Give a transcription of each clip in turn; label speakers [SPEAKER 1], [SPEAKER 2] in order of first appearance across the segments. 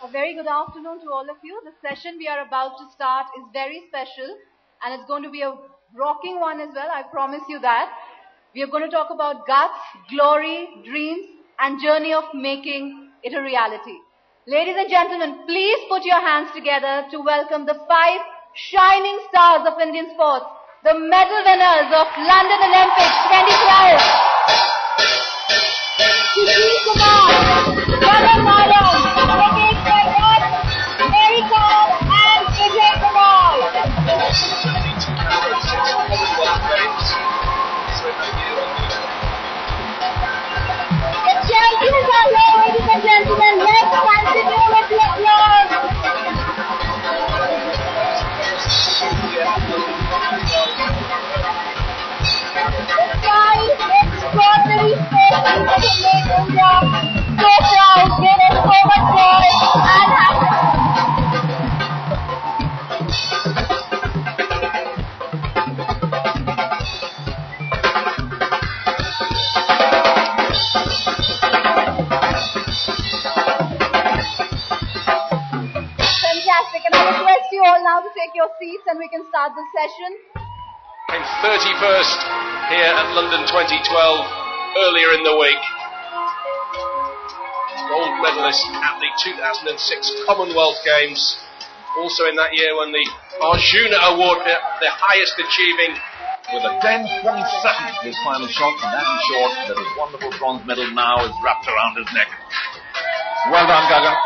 [SPEAKER 1] A very good afternoon to all of you. The session we are about to start is very special and it's going to be a rocking one as well. I promise you that. We are going to talk about guts, glory, dreams and journey of making it a reality. Ladies and gentlemen, please put your hands together to welcome the 5 shining stars of Indian sports, the medal winners of London Olympics 2012. Sushil Kumar, Gagan Naram, Yogesh Sharma, Mary Kom and Vijay Kumar. The champions are here, ladies and gentlemen. Let's continue with the applause. Extraordinary sports that have made India so proud, gave us so much joy and fantastic. And I request you all now to take your seats and we can start the session.
[SPEAKER 2] Came 31st here at London 2012, earlier in the week. Gold medalist at the 2006 Commonwealth Games. Also in that year won the Arjuna Award, the highest achieving.
[SPEAKER 3] With a 10.7 his final shot, and that ensured that his wonderful bronze medal now is wrapped around his neck. Well done, Gagan.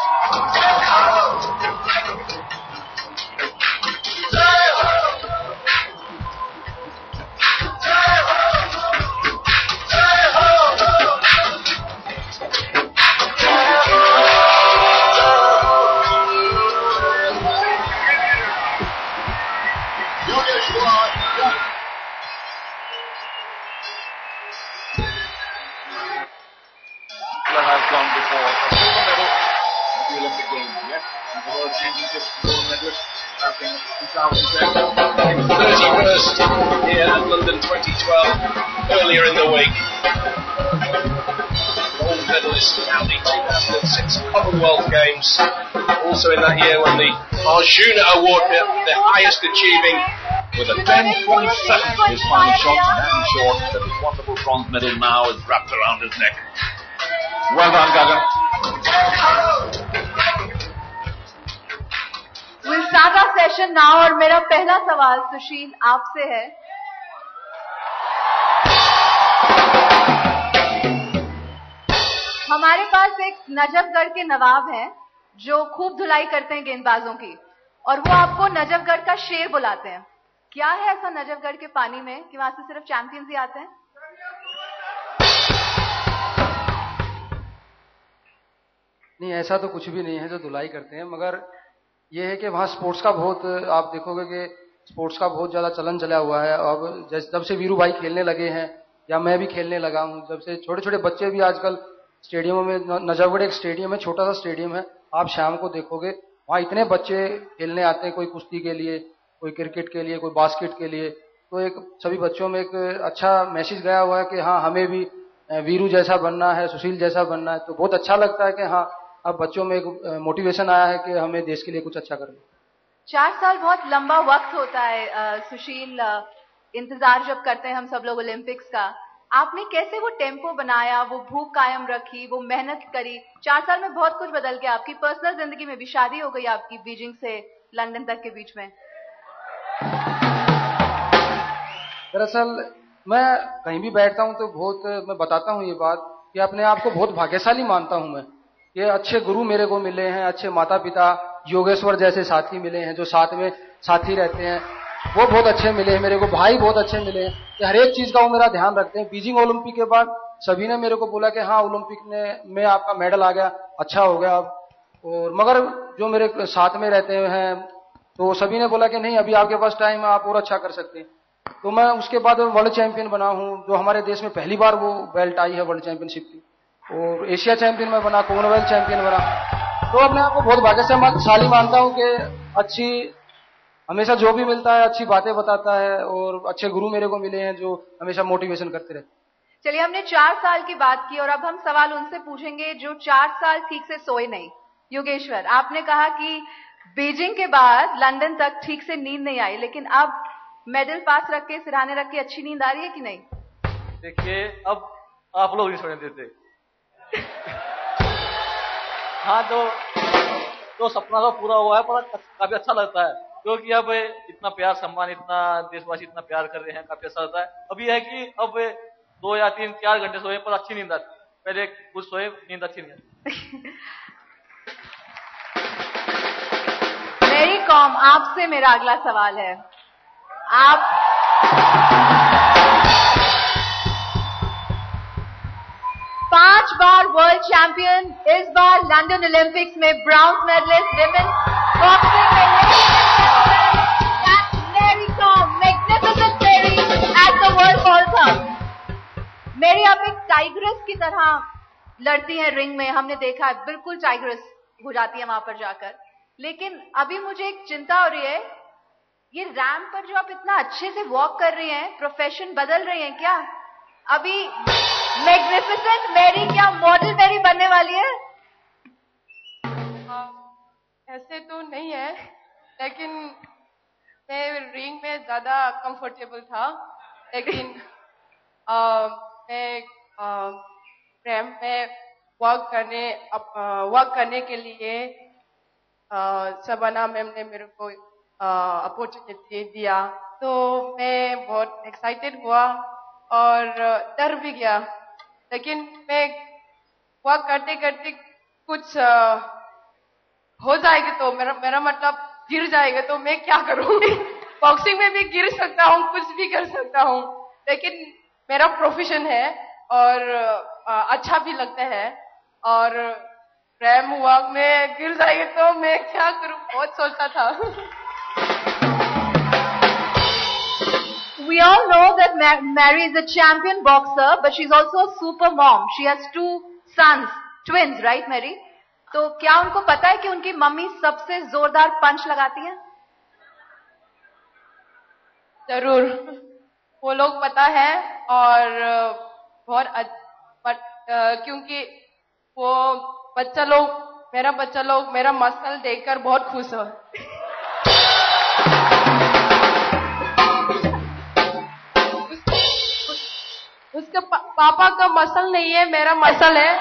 [SPEAKER 2] Here at London 2012, earlier in the week. Gold medalist at the 2006 Commonwealth Games. Also in that year won the Arjuna Award, the highest achieving.
[SPEAKER 3] With a 10.7 his final shot, and that ensured that his wonderful bronze medal now is wrapped around his neck. Well done, Gagan.
[SPEAKER 1] We'll start our session now और मेरा पहला सवाल सुशील आपसे है. हमारे पास एक नजफगढ़ के नवाब हैं जो खूब धुलाई करते हैं गेंदबाजों की और वो आपको नजफगढ़ का शेर बुलाते हैं. क्या है ऐसा नजफगढ़ के पानी में कि वहां से सिर्फ चैंपियंस ही आते हैं?
[SPEAKER 4] नहीं, ऐसा तो कुछ भी नहीं है जो धुलाई करते हैं, मगर ये है कि वहाँ स्पोर्ट्स का बहुत, आप देखोगे कि स्पोर्ट्स का बहुत ज़्यादा चलन चला हुआ है. अब जब से वीरू भाई खेलने लगे हैं या मैं भी खेलने लगा हूँ, जब से छोटे छोटे बच्चे भी आजकल स्टेडियमों में, नजफगढ़ एक स्टेडियम है, छोटा सा स्टेडियम है, आप शाम को देखोगे वहाँ इतने बच्चे खेलने आते हैं, कोई कुश्ती के लिए, कोई क्रिकेट के लिए, कोई बास्केट के लिए. तो एक सभी बच्चों में एक अच्छा मैसेज गया हुआ है कि हाँ हमें भी वीरू जैसा बनना है, सुशील जैसा बनना है. तो बहुत अच्छा लगता है कि हाँ अब बच्चों में एक मोटिवेशन आया है कि हमें देश के लिए कुछ अच्छा करना.
[SPEAKER 1] 4 साल बहुत लंबा वक्त होता है सुशील, इंतजार जब करते हैं हम सब लोग ओलंपिक्स का. आपने कैसे वो टेम्पो बनाया, वो भूख कायम रखी, वो मेहनत करी? 4 साल में बहुत कुछ बदल गया. आपकी पर्सनल जिंदगी में भी शादी हो गई आपकी बीजिंग से लंदन तक के बीच में.
[SPEAKER 4] दरअसल मैं कहीं भी बैठता हूँ तो बहुत मैं बताता हूँ ये बात कि अपने आप को बहुत भाग्यशाली मानता हूँ मैं. ये अच्छे गुरु मेरे को मिले हैं, अच्छे माता पिता, योगेश्वर जैसे साथी मिले हैं जो साथ में साथी रहते हैं, वो बहुत अच्छे मिले हैं मेरे को. भाई बहुत अच्छे मिले हैं कि हर एक चीज का वो मेरा ध्यान रखते हैं. बीजिंग ओलंपिक के बाद सभी ने मेरे को बोला कि हाँ ओलंपिक में आपका मेडल आ गया, अच्छा हो गया. और मगर जो मेरे साथ में रहते हैं तो सभी ने बोला कि नहीं अभी आपके पास टाइम है, आप और अच्छा कर सकते हैं. तो मैं उसके बाद वर्ल्ड चैंपियन बना हूँ, जो हमारे देश में पहली बार वो बेल्ट आई है वर्ल्ड चैंपियनशिप की. और एशिया चैंपियन में बना, कॉमनवेल्थ चैंपियन बना. तो अपने आप को बहुत भाग्यशाली मानता हूँ कि अच्छी हमेशा जो भी मिलता है अच्छी बातें बताता है और अच्छे गुरु मेरे को मिले हैं जो हमेशा मोटिवेशन करते रहते हैं.
[SPEAKER 1] चलिए, हमने 4 साल की बात की और अब हम सवाल उनसे पूछेंगे जो 4 साल ठीक से सोए नहीं, योगेश्वर, आपने कहा कि बीजिंग के बाद लंदन तक ठीक से नींद नहीं आई, लेकिन अब मेडल पास रख के, सिरहाने रख के अच्छी नींद आ रही है कि नहीं?
[SPEAKER 5] देखिए, अब आप लोग नहीं छोड़ने देते। हाँ, जो सपना तो पूरा हुआ है, पर काफी अच्छा लगता है, क्योंकि अब इतना प्यार, सम्मान, इतना देशवासी इतना प्यार कर रहे हैं, काफी अच्छा लगता है। अब यह है कि अब 2 या 3 4 घंटे सोए पर अच्छी नींद आती, पहले कुछ सोए नींद अच्छी नहीं आती।
[SPEAKER 1] मेरी कॉम, आपसे मेरा अगला सवाल है। आप 5 बार वर्ल्ड चैंपियन, इस बार लंदन ओलंपिक्स में ब्राउन्ज मेडलिस्ट विमेन बॉक्सिंग में मेरी कॉम, मैग्निफिसेंट मेरी एट द वर्ल्ड कप। मेरी आप एक टाइग्रेस की तरह लड़ती हैं रिंग में, हमने देखा है, बिल्कुल टाइग्रेस हो जाती है वहां पर जाकर। लेकिन अभी मुझे एक चिंता हो रही है, ये रैंप पर जो आप इतना अच्छे से वॉक कर रही हैं, प्रोफेशन बदल रही हैं क्या? अभी मैग्निफिसेंट मेरी क्या मॉडल मेरी बनने वाली है?
[SPEAKER 6] ऐसे तो नहीं है, लेकिन मैं रिंग में ज्यादा कंफर्टेबल था, लेकिन मैं रैंप में वॉक करने के लिए शबाना मैम ने मेरे को अपॉर्चुनिटी दिया, तो मैं बहुत एक्साइटेड हुआ और डर भी गया। लेकिन मैं वॉक करते करते कुछ हो जाएगी तो मेरा मतलब गिर जाएगा, तो मैं क्या करूं? बॉक्सिंग में भी गिर सकता हूं, कुछ भी कर सकता हूं, लेकिन मेरा प्रोफेशन है और अच्छा भी लगता है। और रैंप वॉक में गिर जाएगी तो मैं क्या करूं, बहुत सोचता था।
[SPEAKER 1] We all know that Mary is a champion boxer, but she's also a super mom. She has 2 sons, twins, right, Mary? तो क्या उनको पता है कि उनकी मम्मी सबसे जोरदार पंच लगाती हैं?
[SPEAKER 6] जरूर, वो लोग पता है, और बहुत क्योंकि वो मेरा बच्चा लोग मेरा मसल देखकर बहुत खुश हो। उसके पापा का मसल नहीं है, मेरा मसल है।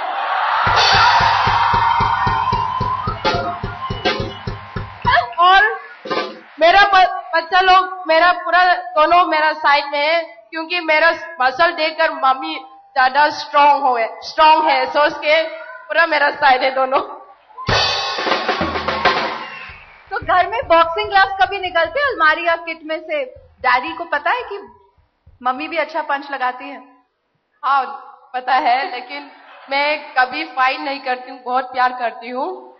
[SPEAKER 6] और मेरा बच्चा लोग मेरा पूरा दोनों मेरा साइड में है, क्योंकि मेरा मसल देखकर मम्मी ज्यादा स्ट्रांग है, सोच के पूरा मेरा साइड है दोनों।
[SPEAKER 1] तो घर में बॉक्सिंग ग्लव्स कभी निकलते हैं अलमारी या किट में से? डैडी को पता है कि मम्मी भी अच्छा पंच लगाती है?
[SPEAKER 6] हाँ, पता है, लेकिन मैं कभी फाइट नहीं करती हूँ, बहुत प्यार करती हूँ।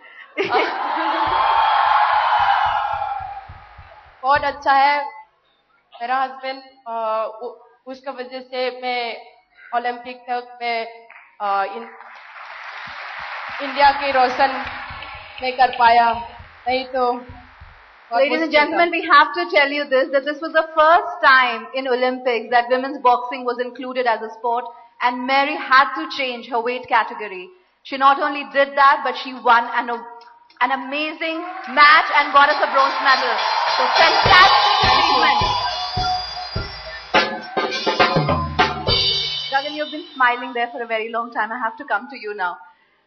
[SPEAKER 6] बहुत अच्छा है मेरा हस्बैंड, उसका वजह से मैं ओलंपिक तक में इंडिया के रोशन नहीं कर पाया, नहीं तो।
[SPEAKER 1] Ladies and gentlemen, we have to tell you that this was the first time in Olympics that women's boxing was included as a sport, and Mary had to change her weight category. She not only did that, but she won an amazing match and got us a bronze medal. So fantastic achievement. Gagan, you've been smiling there for a very long time. I have to come to you now.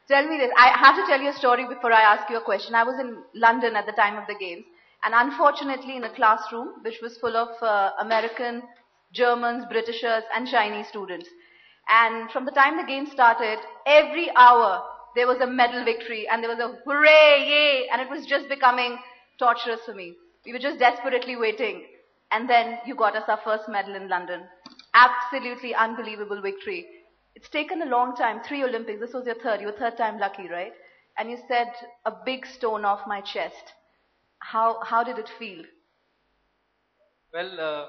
[SPEAKER 1] Tell me this. I have to tell you a story before I ask you a question. I was in London at the time of the games. And unfortunately in a classroom which was full of American, Germans, Britishers and Chinese students. And from the time the game started, every hour there was a medal victory and there was a hooray, yay, and it was just becoming torturous for me. We were just desperately waiting. And then you got us our first medal in London. Absolutely unbelievable victory. It's taken a long time, 3 Olympics, this was your third, you were third time lucky, right? And you said a big stone off my chest. How did it feel?
[SPEAKER 5] Well,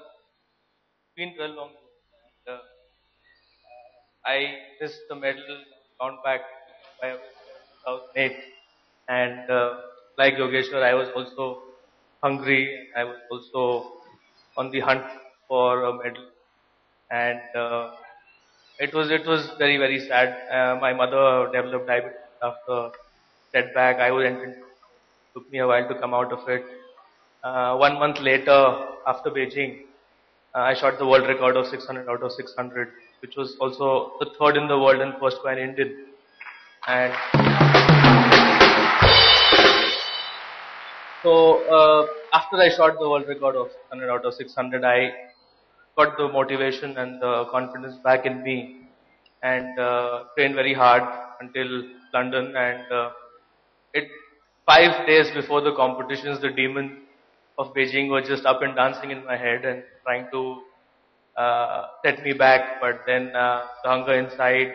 [SPEAKER 5] been well long. I missed the medal count back by 2008, and like Yogeshwar, I was also hungry. I was also on the hunt for a medal, and it was very sad. My mother developed diabetes after setback. Took me a while to come out of it. 1 month later, after Beijing, I shot the world record of 600 out of 600, which was also the third in the world and first by an Indian. And so after I shot the world record of 600 out of 600, I got the motivation and the confidence back in me, and trained very hard until London. And 5 days before the competitions, the demon of Beijing was just up and dancing in my head and trying to set me back. But then the hunger inside,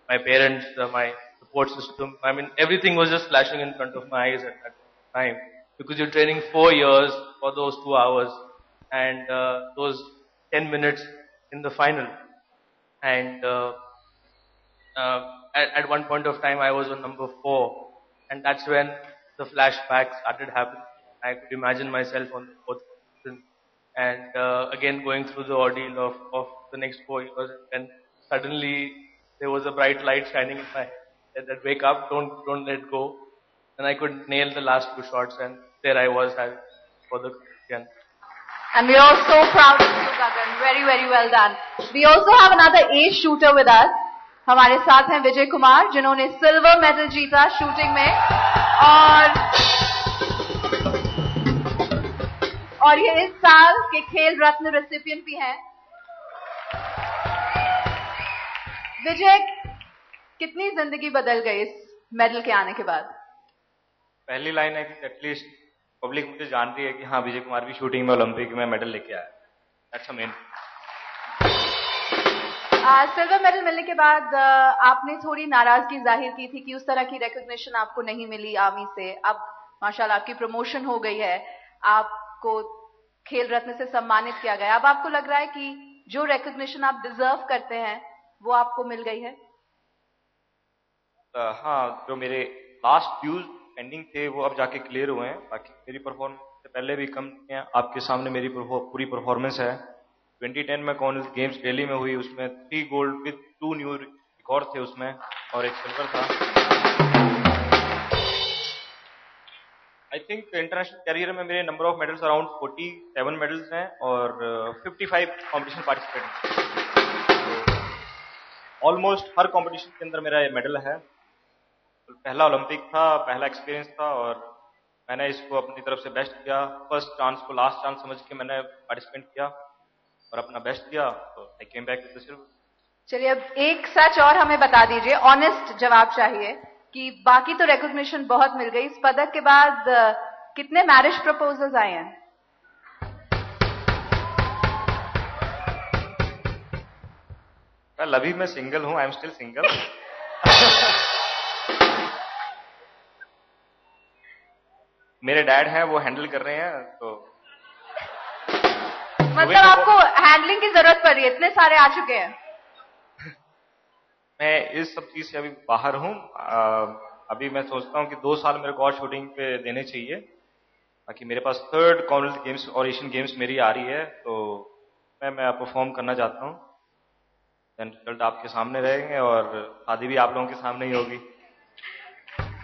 [SPEAKER 5] my parents, my support system, I mean, everything was just flashing in front of my eyes at that time. Because you're training 4 years for those 2 hours and those 10 minutes in the final. And at one point of time, I was on number 4. And that's when the flashback started happening. I could imagine myself on the 4th position. And again, going through the ordeal of the next 4 years. And suddenly, there was a bright light shining in my head that wake up, don't let go. And I could nail the last 2 shots. And there I was for the again.
[SPEAKER 1] And we are all so proud of you, Gagan. Very, very well done. We also have another ace shooter with us. हमारे साथ हैं विजय कुमार, जिन्होंने silver medal जीता shooting में, और ये इस साल के खेल रत्न रेसिपिएंट भी हैं. विजय, कितनी जिंदगी बदल गई इस मेडल के आने के बाद?
[SPEAKER 7] पहली लाइन है कि एटलीस्ट पब्लिक मुझे जान रही है कि हाँ, विजय कुमार भी शूटिंग में ओलंपिक में मेडल लेके आया. That's a main.
[SPEAKER 1] Silver medal मिलने के बाद आपने थोड़ी नाराजगी जाहिर की थी कि उस तरह की रिकॉग्निशन आपको नहीं मिली आर्मी से. अब माशाल्लाह आपकी प्रमोशन हो गई है, आपको खेल रत्न से सम्मानित किया गया. अब आपको लग रहा है कि जो रिकॉग्निशन आप डिजर्व करते हैं वो आपको मिल गई है?
[SPEAKER 7] हाँ, जो मेरे लास्ट व्यूज पेंडिंग थे वो अब जाके क्लियर हुए हैं. बाकी मेरी परफॉर्मेंस से पहले भी कम है. आपके सामने मेरी पूरी परफॉर्मेंस है. 2010 में कॉमनवेल्थ गेम्स दिल्ली में हुई, उसमें 3 गोल्ड विद 2 न्यू रिकॉर्ड थे उसमें, और 1 सिल्वर था. आई थिंक इंटरनेशनल कैरियर में मेरे number of medals around 47 medals हैं और 55 कॉम्पिटिशन पार्टिसिपेट. ऑलमोस्ट हर कॉम्पिटिशन के अंदर मेरा मेडल है. पहला ओलंपिक था, पहला एक्सपीरियंस था, और मैंने इसको अपनी तरफ से बेस्ट किया. फर्स्ट चांस को लास्ट चांस समझ के मैंने पार्टिसिपेट किया और अपना बेस्ट दिया, तो I came back with the silver. चलिए,
[SPEAKER 1] अब एक सच और हमें बता दीजिए, ऑनेस्ट जवाब चाहिए कि बाकी तो रिकॉग्निशन बहुत मिल गई, इस पदक के बाद कितने मैरिज प्रपोजल्स आए हैं?
[SPEAKER 7] वेल, अभी मैं सिंगल हूं, आई एम स्टिल सिंगल. मेरे डैड हैं, वो हैंडल कर रहे हैं. तो
[SPEAKER 1] मतलब आपको हैंडलिंग की जरूरत पड़ रही है, इतने सारे आ चुके हैं.
[SPEAKER 7] मैं इस सब चीज से अभी बाहर हूं. अभी मैं सोचता हूं कि 2 साल मेरे को और शूटिंग पे देने चाहिए. बाकी मेरे पास 3rd कॉमनवेल्थ गेम्स और एशियन गेम्स मेरी आ रही है, तो मैं परफॉर्म करना चाहता हूं. देन रिजल्ट आपके सामने रहेंगे और शादी भी आप लोगों के सामने ही होगी.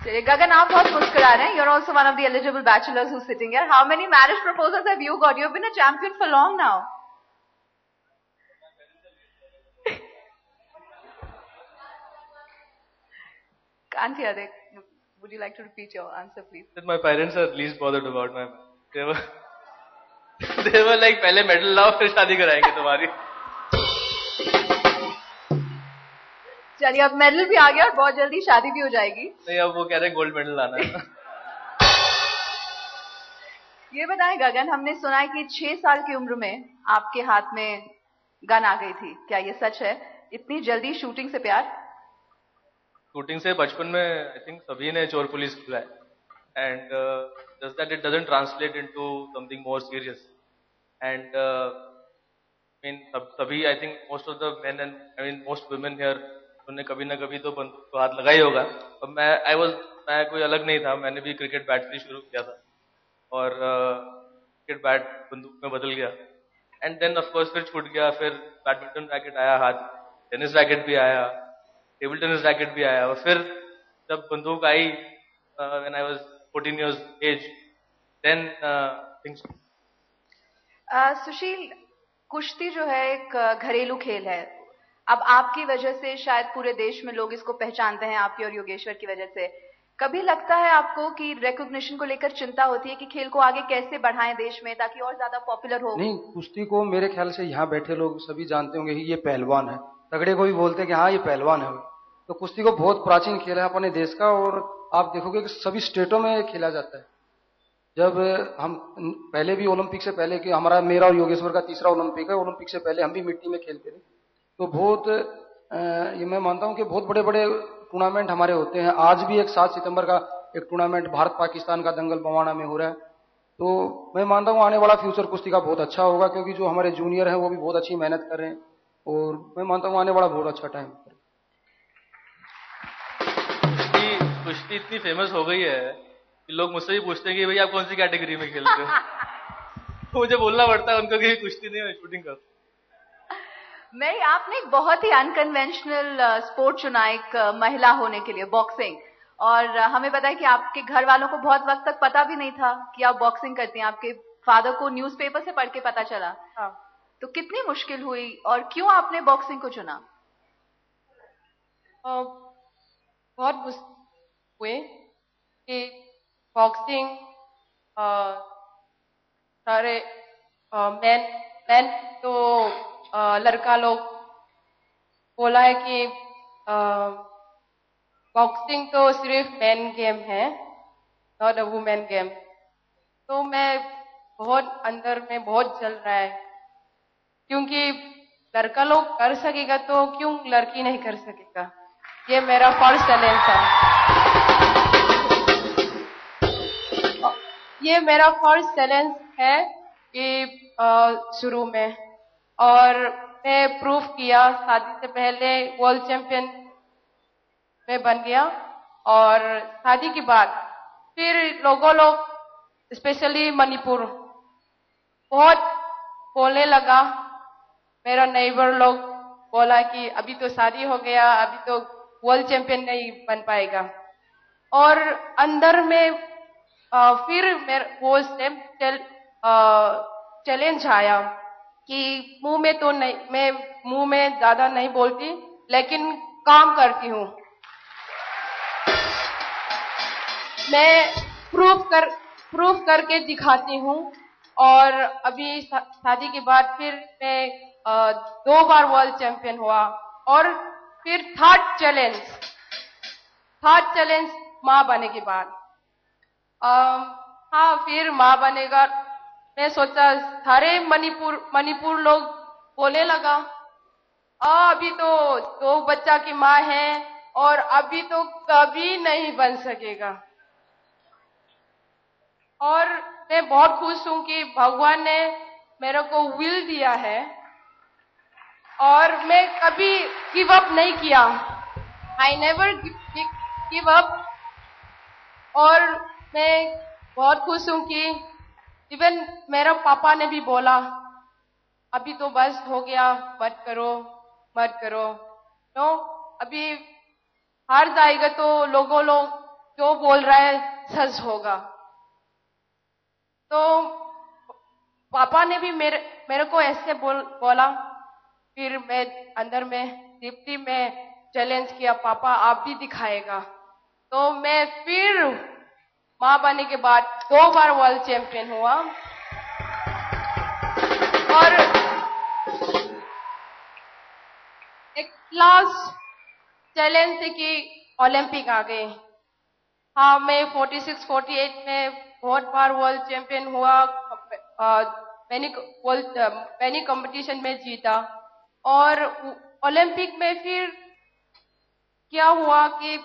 [SPEAKER 1] चलिए, गगन, आप बहुत मुस्कुरा रहे हैं. You're also one of the eligible bachelors who's sitting here. How many marriage proposals have you got? You've been a champion for long now. Can't hear it. Would you like to repeat your answer, please?
[SPEAKER 5] That my parents are least bothered about my. They were like, पहले medal लाओ फिर शादी कराएंगे तुम्हारी.
[SPEAKER 1] चलिए, अब medal भी आ गया और बहुत जल्दी शादी भी हो जाएगी.
[SPEAKER 5] नहीं, अब वो कह रहे हैं गोल्ड मेडल लाना है.
[SPEAKER 1] ये बताएं गगन, हमने सुना है कि 6 साल की उम्र में आपके हाथ में गन आ गई थी. क्या ये सच है? इतनी जल्दी शूटिंग से प्यार?
[SPEAKER 5] शूटिंग से बचपन में आई थिंक सभी ने चोर पुलिस खेला है. And just that it doesn't translate into something more serious. And mean सभी, I think most of the men and I mean most women here, उन्होंने कभी ना कभी तो बंदूक को हाथ लगा ही होगा. अब मैं कोई अलग नहीं था. मैंने भी क्रिकेट बैट से शुरू किया था और क्रिकेट बैट बंदूक में बदल गया. एंड देन ऑफ कोर्स फिर छूट गया. फिर बैडमिंटन रैकेट आया हाथ, टेनिस रैकेट भी आया, टेबल टेनिस रैकेट भी आया, और फिर जब बंदूक आई when I was 14 years age. Then things.
[SPEAKER 1] सुशील, कुश्ती जो है एक घरेलू खेल है. अब आपकी वजह से शायद पूरे देश में लोग इसको पहचानते हैं, आपकी और योगेश्वर की वजह से. कभी लगता है आपको कि रिकॉग्निशन को लेकर चिंता होती है कि खेल को आगे कैसे बढ़ाएं देश में ताकि और ज्यादा पॉपुलर हो?
[SPEAKER 4] नहीं, कुश्ती को मेरे ख्याल से यहाँ बैठे लोग सभी जानते होंगे कि ये पहलवान है. तगड़े को भी बोलते हैं कि हाँ ये पहलवान है. तो कुश्ती को बहुत प्राचीन खेल है अपने देश का, और आप देखोगे कि सभी स्टेटों में खेला जाता है. जब हम पहले भी ओलंपिक से पहले, कि हमारा मेरा और योगेश्वर का तीसरा ओलंपिक है, ओलंपिक से पहले हम भी मिट्टी में खेलते थे. तो बहुत ये मैं मानता हूं कि बहुत बड़े बड़े टूर्नामेंट हमारे होते हैं. आज भी एक 7 सितंबर का एक टूर्नामेंट भारत पाकिस्तान का दंगल बवाना में हो रहा है. तो मैं मानता हूं आने वाला फ्यूचर कुश्ती का बहुत अच्छा होगा, क्योंकि जो हमारे जूनियर हैं वो भी बहुत अच्छी मेहनत कर रहे हैं, और मैं मानता हूं आने वाला बहुत अच्छा टाइम.
[SPEAKER 5] कुश्ती इतनी फेमस हो गई है कि लोग मुझसे भी पूछते हैं कि भाई आप कौन सी कैटेगरी में खेलते हो. तो मुझे बोलना पड़ता है उनको कि कुश्ती नहीं, मैं शूटिंग करता हूं.
[SPEAKER 1] नहीं, आपने एक बहुत ही अनकन्वेंशनल स्पोर्ट चुना एक महिला होने के लिए, बॉक्सिंग. और हमें पता है कि आपके घर वालों को बहुत वक्त तक पता भी नहीं था कि आप बॉक्सिंग करती हैं. आपके फादर को न्यूज़पेपर से पढ़ के पता चला. हाँ. तो कितनी मुश्किल हुई और क्यों आपने बॉक्सिंग को चुना?
[SPEAKER 6] बहुत मुश्किल हुए कि बॉक्सिंग सारे मैन तो लड़का लोग बोला है कि बॉक्सिंग तो सिर्फ मैन गेम है, नॉट अ वुमेन गेम. तो मैं बहुत अंदर में बहुत जल रहा है, क्योंकि लड़का लोग कर सकेगा तो क्यों लड़की नहीं कर सकेगा. ये मेरा फर्स्ट चैलेंज था. ये मेरा फर्स्ट चैलेंज है कि शुरू में, और मैं प्रूफ किया. शादी से पहले वर्ल्ड चैंपियन में बन गया, और शादी के बाद फिर लोग स्पेशली मणिपुर बहुत बोलने लगा. मेरा नेबर लोग बोला कि अभी तो शादी हो गया, अभी तो वर्ल्ड चैंपियन नहीं बन पाएगा. और अंदर में फिर वो चैलेंज आया कि मुंह में तो नहीं, मैं मुंह में ज्यादा नहीं बोलती लेकिन काम करती हूँ. मैं प्रूफ करके दिखाती हूँ. और अभी शादी के बाद फिर मैं 2 बार वर्ल्ड चैंपियन हुआ. और फिर थर्ड चैलेंज माँ बने के बाद, हाँ फिर माँ बनेगा. मैं सोचा सारे मणिपुर लोग बोलने लगा अभी तो 2 बच्चा की माँ है और अभी तो कभी नहीं बन सकेगा. और मैं बहुत खुश हूँ कि भगवान ने मेरे को विल दिया है, और मैं कभी गिव अप नहीं किया. I never give up. और मैं बहुत खुश हूँ कि इवन मेरा पापा ने भी बोला अभी तो बस हो गया, मत करो. तो अभी हार जाएगा तो लोग जो बोल रहा है सच होगा. तो पापा ने भी मेरे को ऐसे बोला. फिर मैं अंदर में दीप्ति में चैलेंज किया, पापा आप भी दिखाएगा. तो मैं फिर माँ बनने के बाद 2 बार वर्ल्ड चैंपियन हुआ. और एक लास्ट चैलेंज थी कि ओलंपिक आ गए. हाँ, मैं 46-48 में बहुत बार वर्ल्ड चैंपियन हुआ. मैंने कंपटीशन में जीता. और ओलंपिक में फिर क्या हुआ कि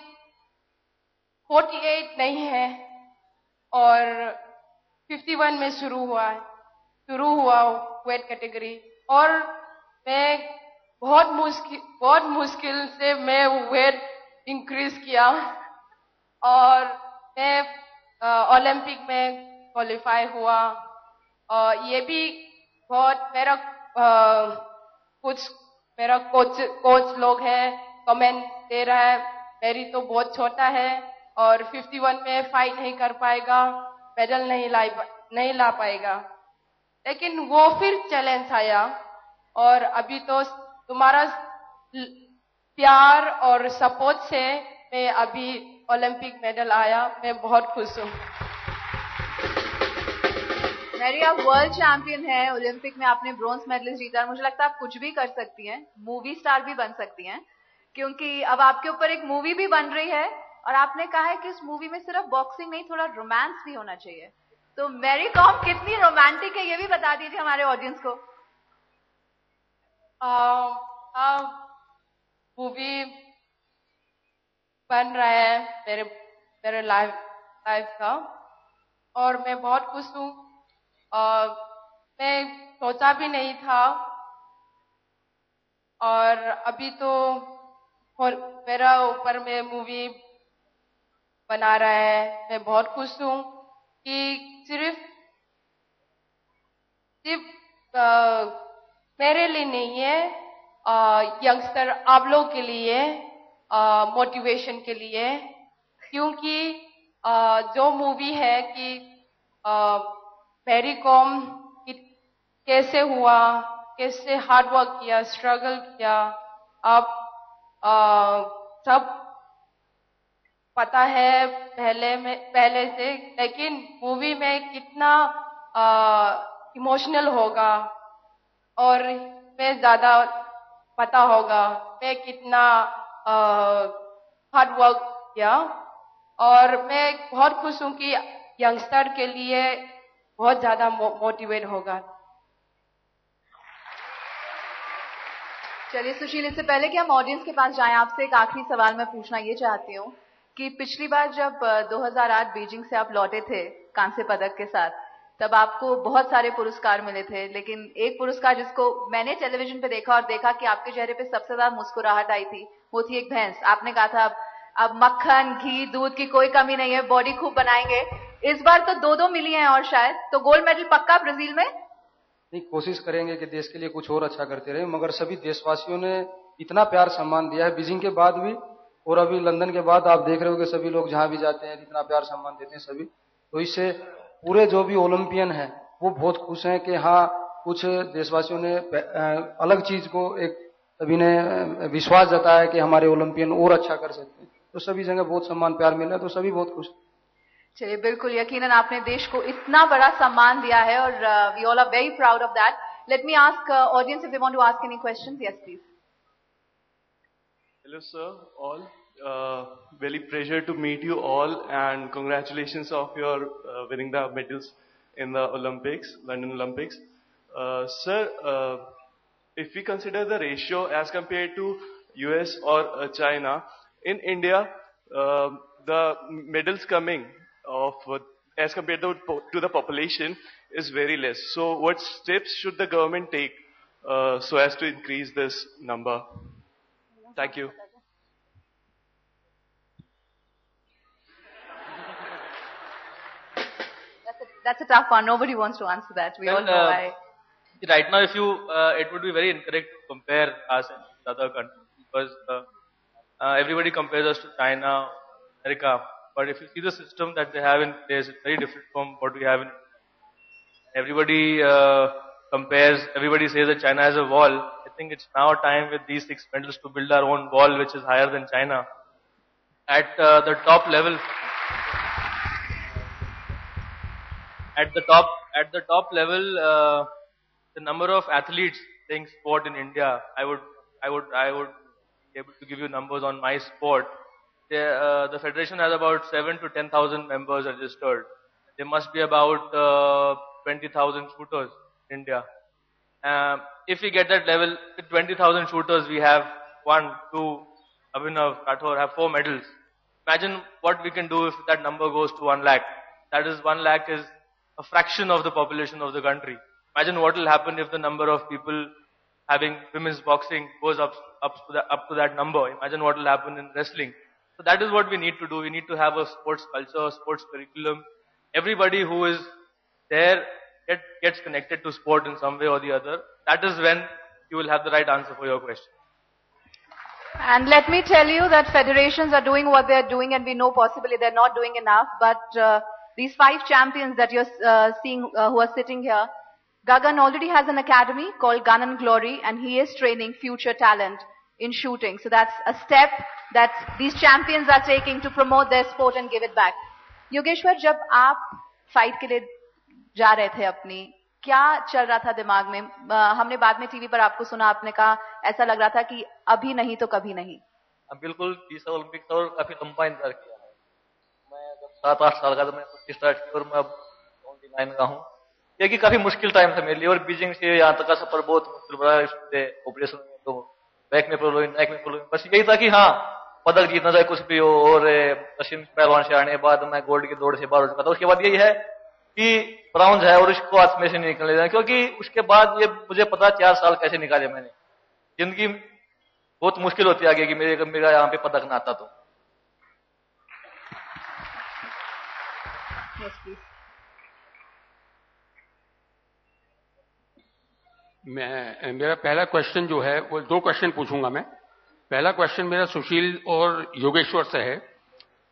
[SPEAKER 6] 48 नहीं है और 51 में शुरू हुआ वेट कैटेगरी. और मैं बहुत मुश्किल से मैं वेट इंक्रीज किया, और मैं ओलंपिक में क्वालिफाई हुआ. और ये भी बहुत मेरा कोच लोग है कमेंट दे रहा है मेरी तो बहुत छोटा है, और 51 में फाइट नहीं कर पाएगा, मेडल नहीं ला पाएगा। लेकिन वो फिर चैलेंज आया और अभी तो तुम्हारा प्यार और सपोर्ट से मैं अभी ओलंपिक मेडल आया। मैं बहुत खुश हूँ।
[SPEAKER 1] मैरी, आप वर्ल्ड चैंपियन हैं, ओलंपिक में आपने ब्रोंज मेडल जीता। मुझे लगता है आप कुछ भी कर सकती हैं, मूवी स्टार भी बन सकती हैं, क्योंकि अब आपके ऊपर एक मूवी भी बन रही है और आपने कहा है कि उस मूवी में सिर्फ बॉक्सिंग नहीं, थोड़ा रोमांस भी होना चाहिए। तो मैरी कॉम कितनी रोमांटिक है ये भी बता दीजिए हमारे ऑडियंस को।
[SPEAKER 6] मूवी बन रहा है मेरे लाइफ का और मैं बहुत खुश हूँ। मैं सोचा भी नहीं था और अभी तो मेरा ऊपर में मूवी बना रहा है। मैं बहुत खुश हूँ कि सिर्फ मेरे लिए नहीं है, यंगस्टर आप लोग के लिए, मोटिवेशन के लिए, क्योंकि जो मूवी है कि मैरी कॉम कैसे हुआ, कैसे हार्डवर्क किया, स्ट्रगल किया, आप सब पता है पहले से, लेकिन मूवी में कितना इमोशनल होगा और मैं ज्यादा पता होगा मैं कितना हार्ड वर्क किया। और मैं बहुत खुश हूँ कि यंगस्टर के लिए बहुत ज्यादा मोटिवेट होगा।
[SPEAKER 1] चलिए सुशील, इससे पहले कि हम ऑडियंस के पास जाएं, आपसे एक आखिरी सवाल मैं पूछना ये चाहती हूँ कि पिछली बार जब 2008 बीजिंग से आप लौटे थे कांस्य पदक के साथ, तब आपको बहुत सारे पुरस्कार मिले थे, लेकिन एक पुरस्कार जिसको मैंने टेलीविजन पे देखा और देखा कि आपके चेहरे पे सबसे ज्यादा मुस्कुराहट आई थी, वो थी एक भैंस। आपने कहा था अब मक्खन घी दूध की कोई कमी नहीं है, बॉडी खूब बनाएंगे। इस बार तो दो मिली हैं और शायद तो गोल्ड मेडल पक्का ब्राजील में।
[SPEAKER 4] नहीं, कोशिश करेंगे कि देश के लिए कुछ और अच्छा करते रहे, मगर सभी देशवासियों ने इतना प्यार सम्मान दिया है बीजिंग के बाद भी और अभी लंदन के बाद। आप देख रहे हो कि सभी लोग जहां भी जाते हैं इतना प्यार सम्मान देते हैं सभी, तो इससे पूरे जो भी ओलंपियन हैं वो बहुत खुश हैं कि हाँ, कुछ देशवासियों ने अलग चीज को एक सभी ने विश्वास जताया कि हमारे ओलंपियन और अच्छा कर सकते हैं, तो सभी जगह बहुत सम्मान प्यार मिला है, तो सभी बहुत खुश।
[SPEAKER 1] चलिए, बिल्कुल यकीनन आपने देश को इतना बड़ा सम्मान दिया है और we all are very proud of that. Let me ask audience if they want to ask any questions. Yes please.
[SPEAKER 8] Hello sir, all. Very pleasure to meet you all and congratulations of your winning the medals in the Olympics, London Olympics. Sir, if we consider the ratio as compared to US or China, in India, the medals coming of as compared to the population is very less. So what steps should the government take so as to increase this number? Thank you.
[SPEAKER 1] That's a tough one. Nobody wants to answer that. We all know why.
[SPEAKER 5] Right now, if you, it would be very incorrect to compare us and other countries because everybody compares us to China, America. But if you see the system that they have in place, it's very different from what we have in. Everybody compares. Everybody says that China has a wall. I think it's now time with these 6 medals to build our own wall, which is higher than China. At the top level. At the top level, the number of athletes playing sport in India, I would be able to give you numbers on my sport. The federation has about 7 to 10,000 members registered. There must be about 20,000 shooters in India. If we get that level, with 20,000 shooters, we have 1, 2, Abhinav, Rathore have 4 medals. Imagine what we can do if that number goes to 1 lakh. That is 1 lakh is a fraction of the population of the country. Imagine what will happen if the number of people having women's boxing goes up to that number. Imagine what will happen in wrestling. So that is what we need to do. We need to have a sports culture, a sports curriculum. Everybody who is there gets connected to sport in some way or the other. That is when you will have the right answer for your question.
[SPEAKER 1] And let me tell you that federations are doing what they are doing, and we know possibly they're not doing enough. But these 5 champions that you're seeing who are sitting here, Gagan already has an academy called Gun and Glory, and he is training future talent in shooting. So that's a step that these champions are taking to promote their sport and give it back. Yogeshwar, जब आप fight के लिए जा रहे थे अपनी, क्या चल रहा था दिमाग में? हमने बाद में टीवी पर आपको सुना, आपने कहा ऐसा लग रहा था कि अभी नहीं तो कभी नहीं.
[SPEAKER 5] बिल्कुल 20 ओलंपिक और काफी लंबा इंतजार किया है. मैं जब 7-8 साल का था, मैं स्टार्ट किया और मैं अब 29 का हूँ. ये कि काफी मुश्किल टाइम था मेरे लिए, और बीजिंग से यहाँ तक का सफर बहुत मुश्किल रहा. ऑपरेशन में तो बैक में प्रॉब्लम, नेक में प्रॉब्लम, बस यही था कि हाँ पदक जीतना चाहे कुछ भी हो. और पश्चिम पहलवान से आने के बाद मैं गोल्ड की दौड़ से बाहर हो चुका था. उसके बाद यही है कि ब्राउन्स है और उसको हाथ में से नहीं निकलने देना, क्योंकि उसके बाद ये मुझे पता 4 साल कैसे निकाले मैंने. जिंदगी बहुत मुश्किल होती आगे कि मेरा यहाँ पे पदक ना आता तो.
[SPEAKER 9] मेरा पहला क्वेश्चन जो है वो 2 क्वेश्चन पूछूंगा मैं. पहला क्वेश्चन मेरा सुशील और योगेश्वर से है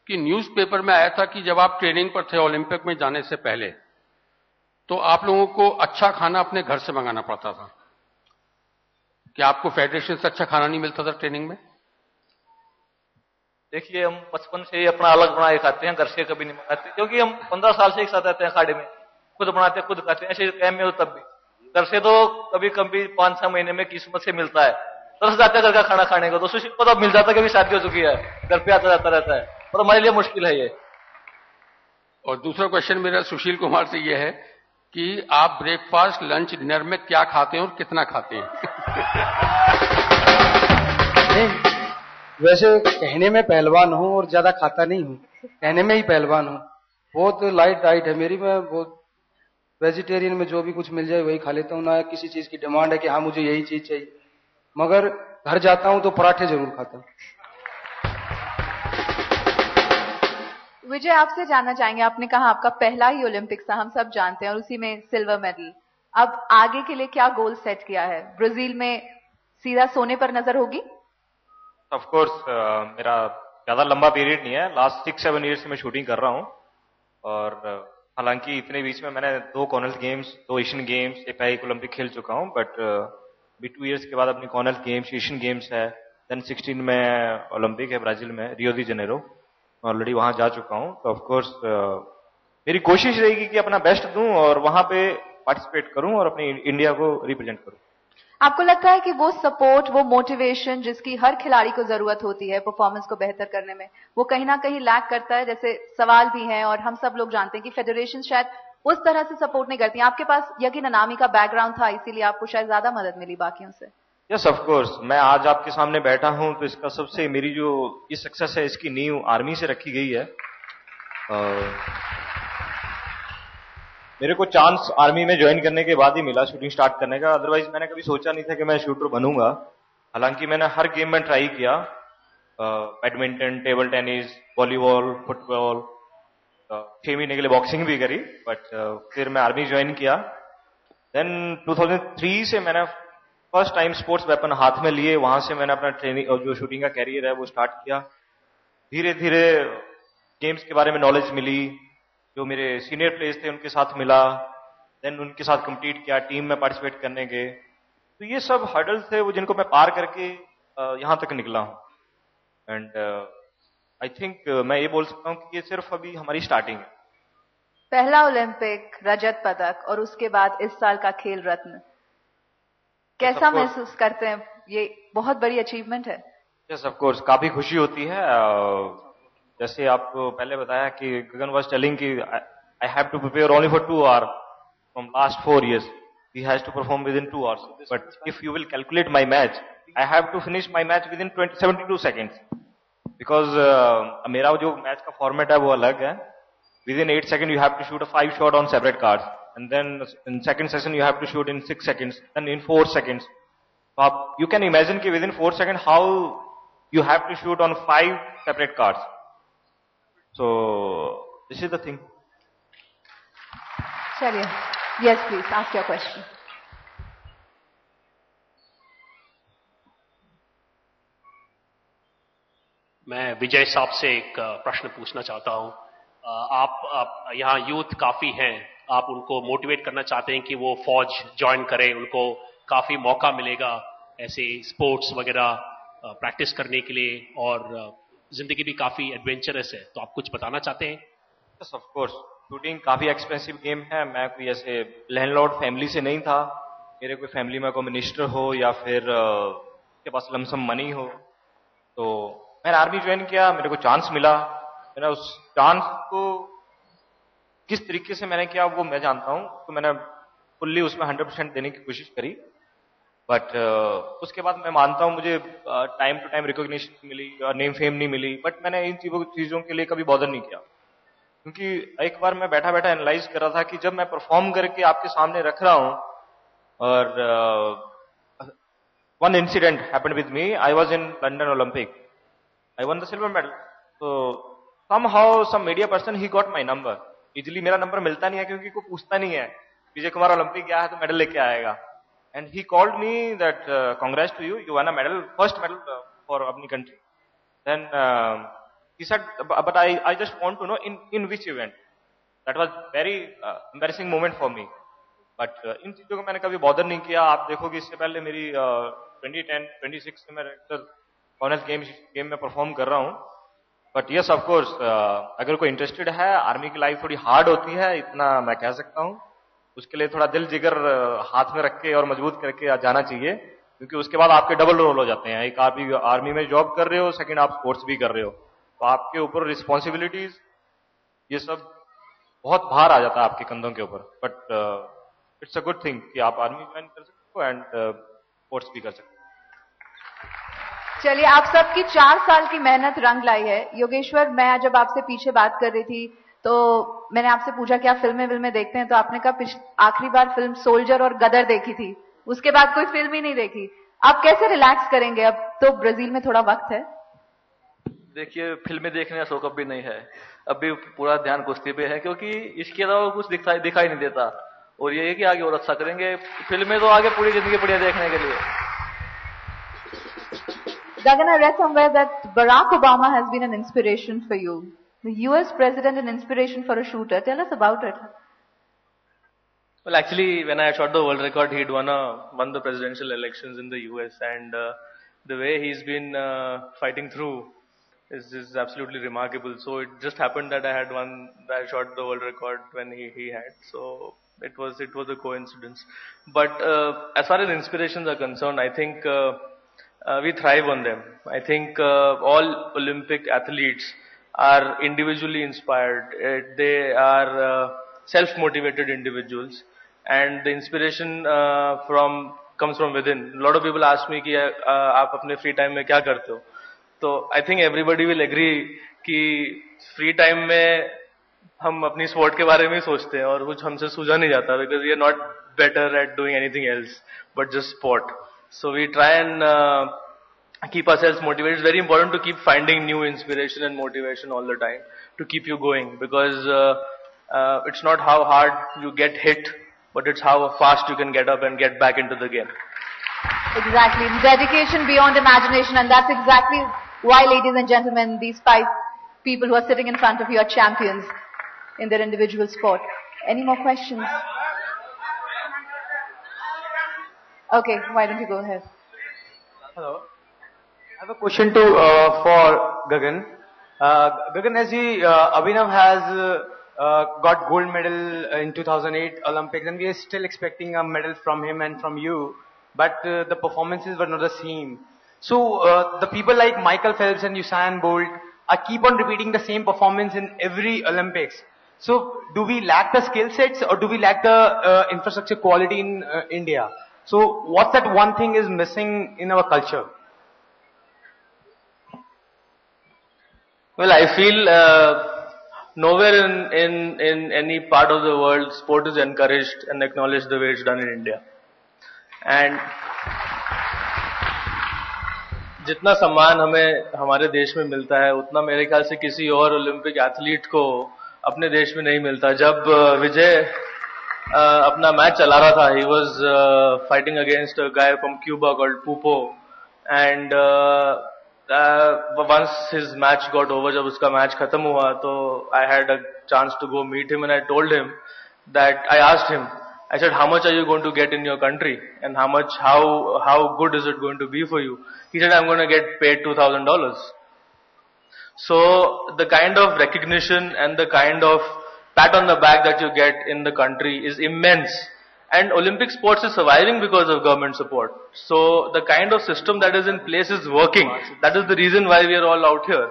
[SPEAKER 9] कि न्यूज़पेपर में आया था कि जब आप ट्रेनिंग पर थे ओलंपिक में जाने से पहले, तो आप लोगों को अच्छा खाना अपने घर से मंगाना पड़ता था. क्या आपको फेडरेशन से अच्छा खाना नहीं मिलता था ट्रेनिंग में?
[SPEAKER 5] देखिए, हम बचपन से ही अपना अलग बना के खाते हैं, घर से कभी नहीं मंगाते, क्योंकि हम 15 साल से एक साथ रहते हैं अखाड़े में, खुद बनाते हैं खुद खाते हैं. ऐसे टाइम में हो तब भी घर से तो कभी कभी 5-6 महीने में किस्मत से मिलता है, तरस जाता है घर का खाना खाने को. तो सुशील को तो मिल जाता है, कभी शादी हो चुकी है, घर पे आता जाता रहता है, और हमारे लिए मुश्किल है ये.
[SPEAKER 9] और दूसरा क्वेश्चन मेरा सुशील कुमार से ये है कि आप ब्रेकफास्ट, लंच, डिनर में क्या खाते हैं और कितना खाते हैं?
[SPEAKER 4] वैसे कहने में पहलवान हूं और ज्यादा खाता नहीं हूं, कहने में ही पहलवान हूं. बहुत लाइट डाइट है मेरी. मैं बहुत वेजिटेरियन में जो भी कुछ मिल जाए वही खा लेता हूं. ना किसी चीज की डिमांड है कि हाँ मुझे यही चीज चाहिए. मगर घर जाता हूं तो पराठे जरूर खाता हूं.
[SPEAKER 1] विजय, आपसे जानना चाहेंगे, आपने कहा आपका पहला ही ओलंपिक्स था, हम सब जानते हैं, और उसी में सिल्वर मेडल. अब आगे के लिए क्या गोल सेट किया है? ब्राजील में सीधा सोने पर नजर होगी?
[SPEAKER 7] ऑफ कोर्स मेरा ज्यादा लंबा पीरियड नहीं है, लास्ट 6-7 ईयर्स से मैं शूटिंग कर रहा हूँ. और हालांकि इतने बीच में मैंने 2 कॉमनवेल्थ गेम्स, 2 एशियन गेम्स, एक ओलंपिक खेल चुका हूँ. बट अभी 2 ईयर्स के बाद अपनी कॉमनवेल्थ गेम्स, एशियन गेम्स है, देन 16 में ओलंपिक है ब्राजील में, रियो दी जेनेरो, ऑलरेडी वहां जा चुका हूं. तो ऑफ कोर्स मेरी कोशिश रहेगी कि अपना बेस्ट दूं और वहां पे पार्टिसिपेट करूं और अपनी इंडिया को रिप्रेजेंट करूं.
[SPEAKER 1] आपको लगता है कि वो सपोर्ट, वो मोटिवेशन जिसकी हर खिलाड़ी को जरूरत होती है परफॉर्मेंस को बेहतर करने में, वो कहीं ना कहीं लैक करता है? जैसे सवाल भी है और हम सब लोग जानते हैं कि फेडरेशन शायद उस तरह से सपोर्ट नहीं करती. आपके पास यकीन अनामी का बैकग्राउंड था, इसीलिए आपको शायद ज्यादा मदद मिली बाकियों से.
[SPEAKER 7] यस ऑफ कोर्स, मैं आज आपके सामने बैठा हूं तो इसका सबसे मेरी जो ये सक्सेस है इसकी नींव आर्मी से रखी गई है. मेरे को चांस आर्मी में ज्वाइन करने के बाद ही मिला शूटिंग स्टार्ट करने का, अदरवाइज मैंने कभी सोचा नहीं था कि मैं शूटर बनूंगा. हालांकि मैंने हर गेम में ट्राई किया, badminton, table tennis, volleyball, football, 6 महीने के लिए बॉक्सिंग भी करी. बट फिर मैं आर्मी ज्वाइन किया. देन 2003 से मैंने फर्स्ट टाइम स्पोर्ट्स वेपन हाथ में लिए, वहां से मैंने अपना ट्रेनिंग और जो शूटिंग का कैरियर है वो स्टार्ट किया. धीरे धीरे गेम्स के बारे में नॉलेज मिली, जो मेरे सीनियर प्लेयर्स थे उनके साथ मिला, देन उनके साथ कंप्लीट किया टीम में पार्टिसिपेट करने के. तो ये सब हर्डल्स थे वो जिनको मैं पार करके यहां तक निकला हूं. एंड आई थिंक मैं ये बोल सकता हूं कि ये सिर्फ अभी हमारी स्टार्टिंग है.
[SPEAKER 1] पहला ओलंपिक, रजत पदक, और उसके बाद इस साल का खेल रत्न, कैसा महसूस करते हैं? ये बहुत बड़ी अचीवमेंट है.
[SPEAKER 7] यस ऑफ कोर्स, काफी खुशी होती है. जैसे आपको पहले बताया कि गगन वाज टेलिंग कि I have to prepare only for 2 hour from last 4 years. He has to perform within 2 hours. But if you will calculate my match, I have to finish my match within 72 seconds. Because मेरा जो match का format है वो अलग है. Within 8 seconds you have to shoot a 5 shot on separate cards. And then in second session you have to shoot in 6 seconds, then in 4 seconds. So you can imagine कि within 4 seconds how you have to shoot on 5 separate cards. So this is the thing.
[SPEAKER 1] चलिए, yes please, ask your question.
[SPEAKER 10] मैं विजय साहब से एक प्रश्न पूछना चाहता हूं। आप यहाँ यूथ काफी हैं, आप उनको मोटिवेट करना चाहते हैं कि वो फौज ज्वाइन करें, उनको काफी मौका मिलेगा ऐसे स्पोर्ट्स वगैरह प्रैक्टिस करने के लिए, और जिंदगी भी काफी एडवेंचरस है, तो आप कुछ बताना चाहते हैं?
[SPEAKER 7] यस ऑफ कोर्स, शूटिंग काफी एक्सपेंसिव गेम है। मैं कोई ऐसे लैंडलॉर्ड फैमिली से नहीं था, मेरे कोई फैमिली में कोई मिनिस्टर हो या फिर के पास लमसम मनी हो, तो मैंने आर्मी ज्वाइन किया, मेरे को चांस मिला। मैंने उस चांस को किस तरीके से मैंने किया वो मैं जानता हूं, तो मैंने फुल्ली उसमें 100% देने की कोशिश करी। बट उसके बाद मैं मानता हूं मुझे टाइम टू टाइम रिकॉग्निशन मिली, नेम फेम नहीं मिली, बट मैंने इन चीजों के लिए कभी बॉदर नहीं किया, क्योंकि एक बार मैं बैठा बैठा एनालाइज कर रहा था कि जब मैं परफॉर्म करके आपके सामने रख रहा हूं, और one incident happened with me. I was in London Olympic. I won the silver medal. So somehow some media person he got my number. Easily मेरा नंबर मिलता नहीं है, क्योंकि कोई पूछता नहीं है विजय कुमार ओलंपिक गया है तो मेडल लेके आएगा. And he called me that congrats to you, you won a medal, first medal for अपनी country. Then he said, but I just want to know in which event. That was very embarrassing moment for me. But in चीजों को मैंने कभी bother नहीं किया. आप देखोगे इससे पहले मेरी 2010-26 से मैं कॉमनवेल्थ गेम में परफॉर्म कर रहा हूं. बट यस ऑफ कोर्स, अगर कोई इंटरेस्टेड है, आर्मी की लाइफ थोड़ी हार्ड होती है, इतना मैं कह सकता हूं. उसके लिए थोड़ा दिल जिगर हाथ में रख के और मजबूत करके जाना चाहिए, क्योंकि उसके बाद आपके डबल रोल हो जाते हैं. एक आप आर्मी में जॉब कर रहे हो, सेकंड आप स्पोर्ट्स भी कर रहे हो, तो आपके ऊपर रिस्पॉन्सिबिलिटीज ये सब बहुत भार आ जाता है आपके कंधों के ऊपर. But it's a good thing कि आप आर्मी ज्वाइन कर सकते हो एंड स्पोर्ट्स भी कर सकते हो.
[SPEAKER 1] चलिए, आप सबकी 4 साल की मेहनत रंग लाई है. योगेश्वर, मैं जब आपसे पीछे बात कर रही थी तो मैंने आपसे पूछा कि आप फिल्में देखते हैं, तो आपने कहा आखिरी बार फिल्म सोल्जर और गदर देखी थी, उसके बाद कोई फिल्म ही नहीं देखी. आप कैसे रिलैक्स करेंगे? अब तो ब्राजील में थोड़ा वक्त है.
[SPEAKER 5] देखिए, फिल्में देखने का शौक भी नहीं है, अभी पूरा ध्यान कुश्ती पे है, क्योंकि इसके अलावा कुछ दिखाई नहीं देता. और ये है कि आगे और अच्छा करेंगे. फिल्में तो आगे पूरी जिंदगी पड़ी है देखने के लिए.
[SPEAKER 1] Gagan, I read somewhere that Barack Obama has been an inspiration for you. The US president, an inspiration for a shooter. Tell us about it.
[SPEAKER 11] Well, actually, when I shot the world record, he'd won the presidential elections in the US, and the way he's been fighting through is absolutely remarkable. So it just happened that I shot the world record when he had. So it was a coincidence. But as far as inspirations are concerned, I think we thrive on them. I think all Olympic athletes are individually inspired. They are self-motivated individuals, and the inspiration comes from within. A lot of people ask me कि आप अपने free time में क्या करते हो? तो I think everybody will agree कि free time में हम अपनी sport के बारे में ही सोचते हैं और कुछ हमसे सूझा नहीं जाता, because we are not better at doing anything else but just sport. So we try and keep ourselves motivated. It's very important to keep finding new inspiration and motivation all the time to keep you going, because it's not how hard you get hit, but it's how fast you can get up and get back into the game.
[SPEAKER 1] Exactly. Dedication beyond imagination, and that's exactly why, ladies and gentlemen, these 5 people who are sitting in front of you are champions in their individual sport. Any more questions? Okay, why don't you go ahead?
[SPEAKER 12] Hello. I have a question for Gagan. Gagan, as Abhinav has got gold medal in 2008 Olympics, and we are still expecting a medal from him and from you, but the performances were not the same. So the people like Michael Phelps and Usain Bolt keep on repeating the same performance in every Olympics. So do we lack the skill sets, or do we lack the infrastructure quality in India? So what's that one thing is missing in our culture?
[SPEAKER 11] Well, I feel nowhere in any part of the world sport is encouraged and acknowledged the way it's done in India. And जितना सम्मान हमें हमारे देश में मिलता है, उतना मेरे ख्याल से किसी और ओलंपिक एथलीट को अपने देश में नहीं मिलता. जब विजय अपना मैच चला रहा था, he was fighting against a guy from Cuba called Pupo, and once his match got over, जब उसका match खत्म हुआ, तो I had a chance to go meet him, and I told him that I asked him, I said, how much are you going to get in your country, and how good is it going to be for you? He said, I'm going to get paid $2,000. So the kind of recognition and the kind of pat on the back that you get in the country is immense. And Olympic sports is surviving because of government support. So the kind of system that is in place is working. That is the reason why we are all out here.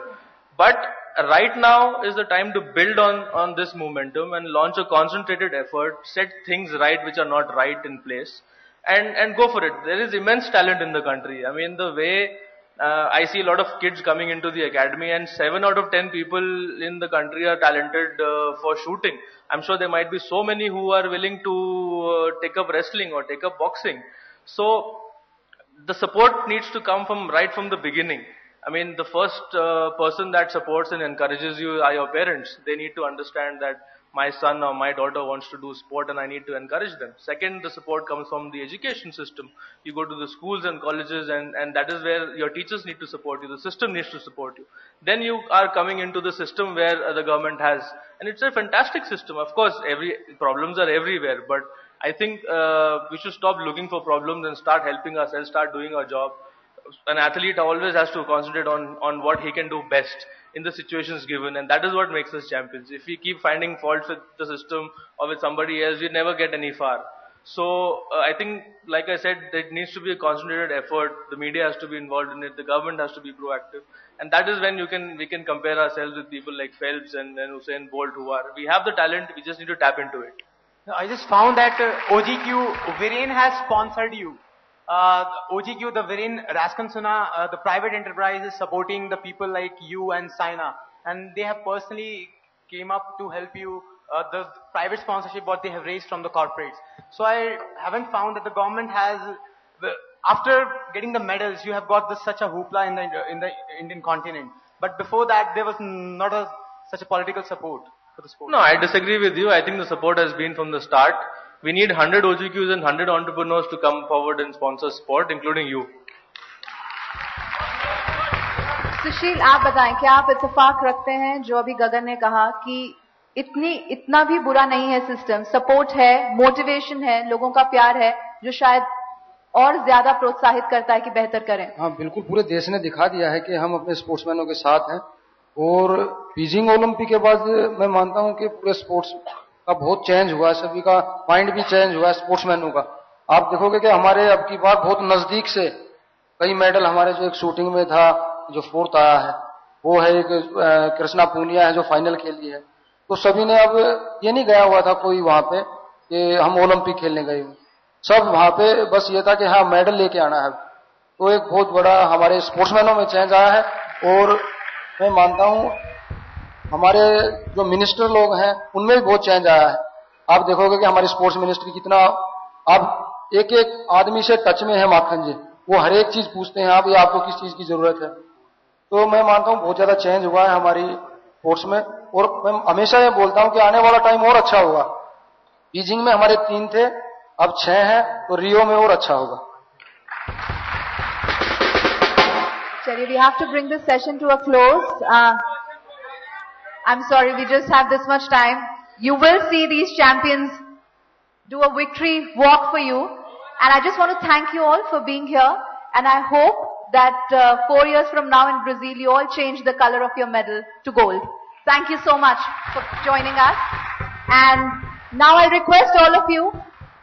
[SPEAKER 11] But right now is the time to build on this momentum and launch a concentrated effort, set things right which are not right in place, and go for it. There is immense talent in the country. I mean, the way I see a lot of kids coming into the academy, and 7 out of 10 people in the country are talented for shooting. I'm sure there might be so many who are willing to take up wrestling or take up boxing. So the support needs to come right from the beginning. I mean, the first person that supports and encourages you are your parents. They need to understand that my son or my daughter wants to do sport and I need to encourage them. Second, the support comes from the education system. You go to the schools and colleges, and that is where your teachers need to support you. The system needs to support you. Then you are coming into the system where the government has, and it's a fantastic system. Of course, problems are everywhere, but I think we should stop looking for problems and start helping ourselves, start doing our job. An athlete always has to concentrate on what he can do best in the situations given, and that is what makes us champions. If we keep finding faults with the system or with somebody else, we never get any far. So I think, like I said, there needs to be a concentrated effort. The media has to be involved in it. The government has to be proactive, and that is when we can compare ourselves with people like Phelps and Usain Bolt, we have the talent. We just need to tap into it.
[SPEAKER 12] I just found that OGQ Viren has sponsored you. OGQ, the Viren Raskan Suna, the private enterprise is supporting the people like you and Saina, and they have personally came up to help you, the private sponsorship what they have raised from the corporates. So I haven't found that the government has, after getting the medals, you have got such a hoopla in the Indian continent. But before that, there was not such a political support for the sport.
[SPEAKER 11] No, I disagree with you. I think the support has been from the start. We need 100 OGQs and 100 entrepreneurs to come forward and sponsor sport, including you.
[SPEAKER 1] सुशील, आप बताएं, क्या आप इत्तेफाक रखते हैं जो अभी गगन ने कहा कि इतना भी बुरा नहीं है सिस्टम, सपोर्ट है, मोटिवेशन है, लोगों का प्यार है, जो शायद और ज्यादा प्रोत्साहित करता है कि बेहतर करें?
[SPEAKER 4] हाँ, बिल्कुल पूरे देश ने दिखा दिया है कि हम अपने स्पोर्ट्समैनों के साथ हैं, और बीजिंग ओलंपिक के बाद मैं मानता हूं कि पूरे स्पोर्ट्स का बहुत चेंज हुआ है, सभी का माइंड भी चेंज हुआ है स्पोर्ट्समैनों का। आप देखोगे कि हमारे अब की बार बहुत नजदीक से कई मेडल, हमारे जो एक शूटिंग में था जो 4th आया है, वो है एक कृष्णा पूनिया है जो फाइनल खेली है। तो सभी ने, अब ये नहीं गया हुआ था कोई वहां पे कि हम ओलंपिक खेलने गए, सब वहां पे बस ये था कि हाँ मेडल लेके आना है। तो एक बहुत बड़ा हमारे स्पोर्ट्समैनों में चेंज आया है, और मैं मानता हूं हमारे जो मिनिस्टर लोग हैं उनमें भी बहुत चेंज आया है। आप देखोगे कि हमारे स्पोर्ट्स मिनिस्टर कितना, आप एक एक आदमी से टच में है, माखन जी, वो हर एक चीज पूछते हैं, आप ये आपको किस चीज की जरूरत है। तो मैं मानता हूं बहुत ज्यादा चेंज हुआ है हमारी स्पोर्ट्स में, और मैं हमेशा ये बोलता हूं कि आने वाला टाइम और अच्छा होगा। बीजिंग में हमारे 3 थे, अब 6 हैं, तो रियो में और अच्छा होगा।
[SPEAKER 1] चलिए, we have to bring this session to a close. I'm sorry, we just have this much time. You will see these champions do a victory walk for you, and I just want to thank you all for being here, and I hope that 4 years from now in Brazil you all change the color of your medal to gold. Thank you so much for joining us, and now I request all of you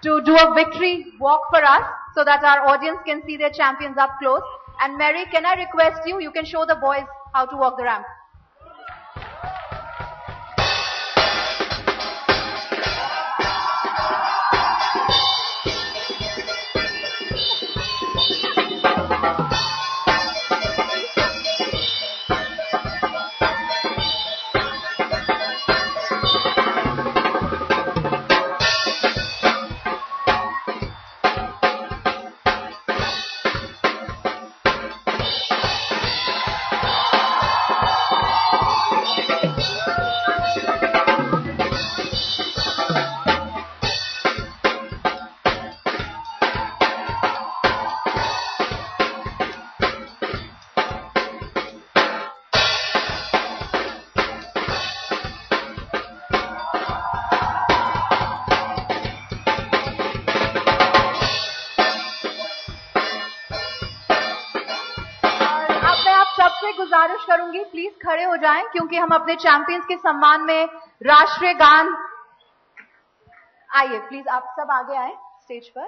[SPEAKER 1] to do a victory walk for us so that our audience can see their champions up close. And Mary, can I request you can show the boys how to walk the ramp. से गुजारिश करूंगी please खड़े हो जाएं क्योंकि हम अपने champions के सम्मान में राष्ट्रीय गान आइए प्लीज आप सब आगे आए स्टेज पर।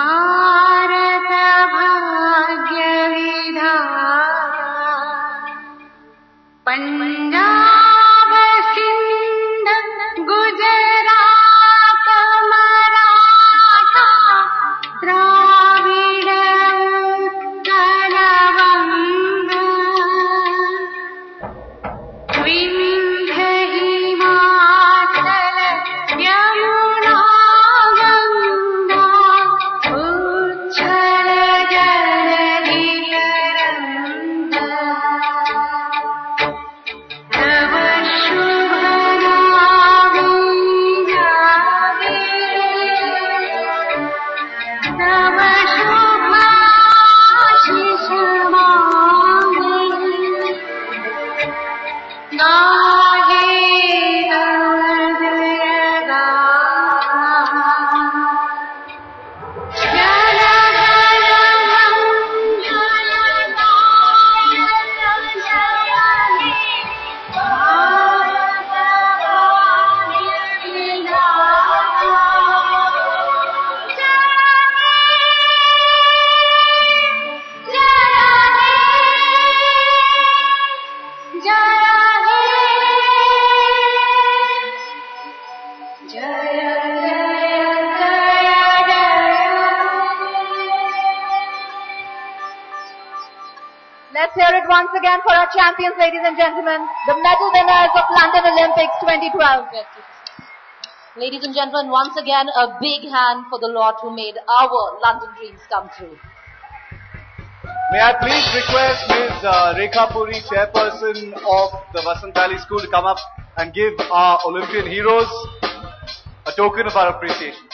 [SPEAKER 13] भारत भाग्य विधाता पंजाब सिंध गुजरात मराठा द्राविड़ उत्कल वंग विंध्य हिमाचल यमुना गंगा उच्छल जलधि तरंगा तव शुभ नामे जागे तव शुभ आशीष मांगे गाहे तव
[SPEAKER 1] Let's hear it once again for our champions, ladies and gentlemen, the medal winners of London Olympics 2012.
[SPEAKER 14] Ladies and gentlemen, once again, a big hand for the lot who made our London dreams come true.
[SPEAKER 15] May I please request Ms. Rekha Puri, chairperson of the Vasant Valley School, to come up and give our Olympian heroes a token of our appreciation.